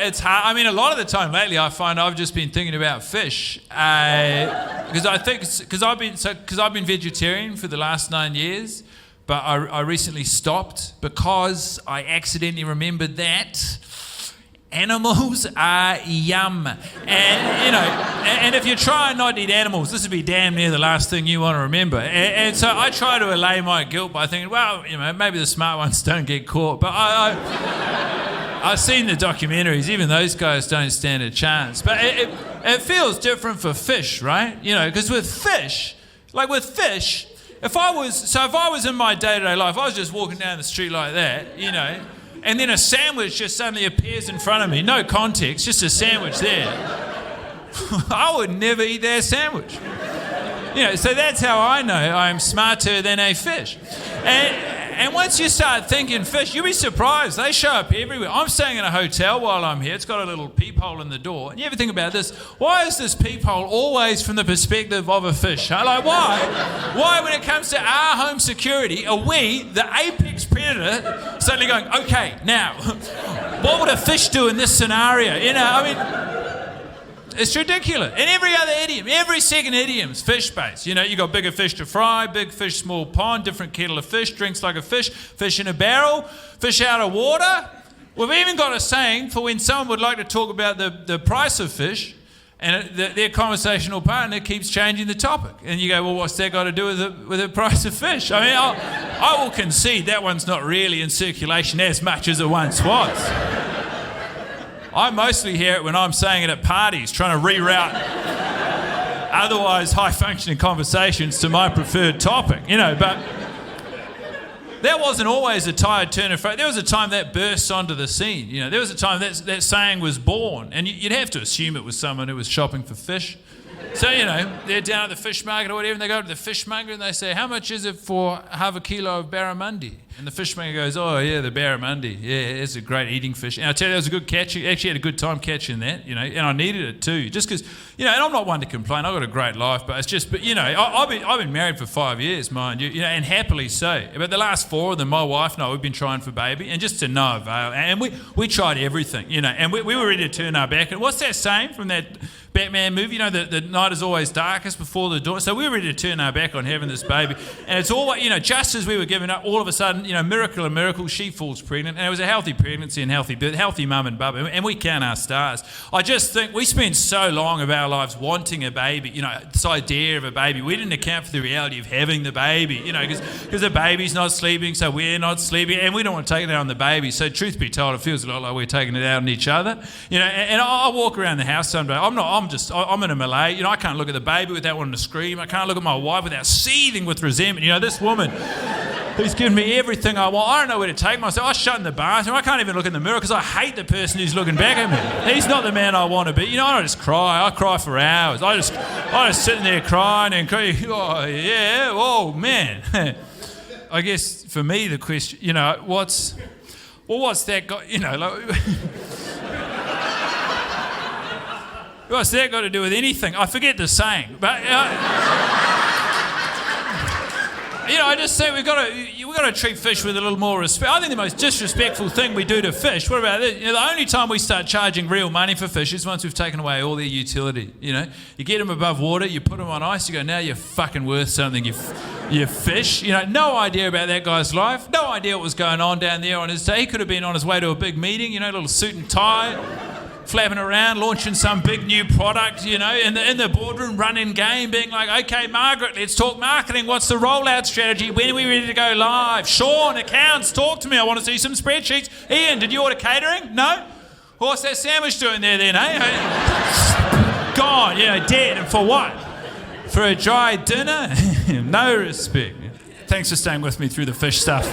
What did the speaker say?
it's hard. I mean, a lot of the time lately, I find I've just been thinking about fish because I've been vegetarian for the last 9 years, but I recently stopped because I accidentally remembered that animals are yum. And if you're trying not to eat animals, this would be damn near the last thing you want to remember. And so I try to allay my guilt by thinking, well, maybe the smart ones don't get caught. But I've seen the documentaries, even those guys don't stand a chance. But it feels different for fish, right? Because with fish, if I was in my day-to-day life, I was just walking down the street like that, and then a sandwich just suddenly appears in front of me, no context, just a sandwich there. I would never eat that sandwich. So that's how I know I'm smarter than a fish. And once you start thinking fish, you'll be surprised. They show up everywhere. I'm staying in a hotel while I'm here. It's got a little peephole in the door. And you ever think about this? Why is this peephole always from the perspective of a fish? Huh? Like, why? Why, when it comes to our home security, are we, the apex predator, suddenly going, okay, now, what would a fish do in this scenario? It's ridiculous. And every other idiom, every second idiom is fish-based. You got bigger fish to fry, big fish, small pond, different kettle of fish, drinks like a fish in a barrel, fish out of water. We've even got a saying for when someone would like to talk about the price of fish and their conversational partner keeps changing the topic. And you go, well, what's that got to do with the price of fish? I mean, I will concede that one's not really in circulation as much as it once was. I mostly hear it when I'm saying it at parties, trying to reroute otherwise high-functioning conversations to my preferred topic, but that wasn't always a tired turn of phrase. There was a time that burst onto the scene, There was a time that saying was born, and you'd have to assume it was someone who was shopping for fish. So, they're down at the fish market or whatever, and they go to the fishmonger and they say, how much is it for half a kilo of barramundi? And the fishmonger goes, oh, yeah, the barramundi. Yeah, it's a great eating fish. And I tell you, that was a good catch. I actually had a good time catching that, and I needed it too. Just because, and I'm not one to complain. I've got a great life, but it's just, I've been married for 5 years, mind you, and happily so. But the last 4 of them, my wife and I, we've been trying for baby, and just to no avail. And we tried everything, and we were ready to turn our back. And what's that saying from that Batman movie? The night is always darkest before the dawn. So we were ready to turn our back on having this baby. And it's always, just as we were giving up, all of a sudden, miracle, she falls pregnant. And it was a healthy pregnancy and healthy mum and bub. And we count our stars. I just think we spend so long of our lives wanting a baby, this idea of a baby. We didn't account for the reality of having the baby, because the baby's not sleeping, so we're not sleeping, and we don't want to take it out on the baby. So truth be told, it feels a lot like we're taking it out on each other. And I walk around the house someday. I'm in a melee. I can't look at the baby without wanting to scream. I can't look at my wife without seething with resentment. This woman who's given me everything I want. I don't know where to take myself. I shut in the bathroom. I can't even look in the mirror because I hate the person who's looking back at me. He's not the man I want to be. I don't just cry. I cry for hours. I just sitting there crying and crying. Oh, yeah. Oh, man. I guess for me the question, what's that got, what's that got to do with anything? I forget the saying, but I just say we've got to treat fish with a little more respect. I think the most disrespectful thing we do to fish. What about this? The only time we start charging real money for fish is once we've taken away all their utility. You get them above water, you put them on ice, you go, now you're fucking worth something. You fish. No idea about that guy's life. No idea what was going on down there on his day. He could have been on his way to a big meeting. A little suit and tie. Flapping around, launching some big new product, in the boardroom, running game, being like, okay, Margaret, let's talk marketing. What's the rollout strategy? When are we ready to go live? Sean, accounts, talk to me. I want to see some spreadsheets. Ian, did you order catering? No? What's that sandwich doing there then, eh? Gone, dead. And for what? For a dry dinner? No respect. Thanks for staying with me through the fish stuff.